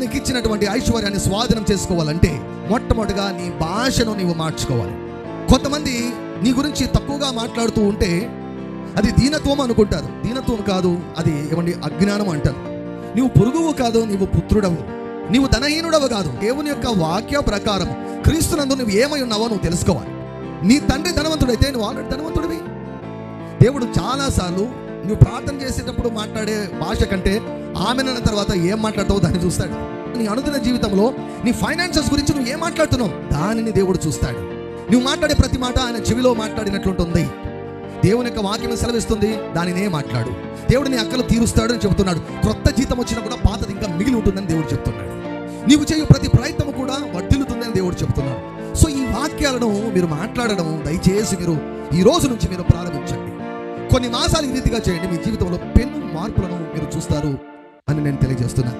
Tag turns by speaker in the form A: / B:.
A: నీకు ఇచ్చినటువంటి ఐశ్వర్యాన్ని స్వాధీనం చేసుకోవాలంటే మొట్టమొదటిగా నీ భాషను నీవు మార్చుకోవాలి. కొంతమంది నీ గురించి తక్కువగా మాట్లాడుతూ ఉంటే అది దీనత్వం అనుకుంటారు. దీనత్వం కాదు, అది ఏమండి అజ్ఞానం అంటారు. నీవు పురుగువు కాదు, నీవు పుత్రుడవు. నీవు ధనహీనుడవు కాదు. దేవుని యొక్క వాక్య ప్రకారం క్రీస్తునందు నువ్వు ఏమై ఉన్నావో నువ్వు తెలుసుకోవాలి. నీ తండ్రి ధనవంతుడైతే నువ్వు ఆల్రెడీ ధనవంతుడివి. దేవుడు చాలాసార్లు నువ్వు ప్రార్థన చేసేటప్పుడు మాట్లాడే భాష కంటే ఆమెనన్న తర్వాత ఏం మాట్లాడతావో దాన్ని చూస్తాడు. నీ అనుదిన జీవితంలో నీ ఫైనాన్సెస్ గురించి నువ్వు ఏం మాట్లాడుతున్నావు దానిని దేవుడు చూస్తాడు. నువ్వు మాట్లాడే ప్రతి మాట ఆయన చెవిలో మాట్లాడినట్లుంటుంది. దేవుని యొక్క వాక్యం సెలవిస్తుంది, దానినే మాట్లాడు. దేవుడు నీ అక్కలు తీరుస్తాడు అని చెబుతున్నాడు. క్రొత్త జీతం వచ్చినా కూడా పాతది ఇంకా మిగిలి ఉంటుందని దేవుడు చెప్తున్నాడు. నీవు చేయు ప్రతి ప్రయత్నం కూడా వర్ధిల్లుతుందని దేవుడు చెప్తున్నాడు. సో ఈ వాక్యాలను మీరు మాట్లాడడం దయచేసి మీరు ఈ రోజు నుంచి మీరు ప్రారంభించండి. కొన్ని మాసాలు ఈ రీతిగా చేయండి. మీ జీవితంలో పెను మార్పులను మీరు చూస్తారు అని నేను తెలియజేస్తున్నాను.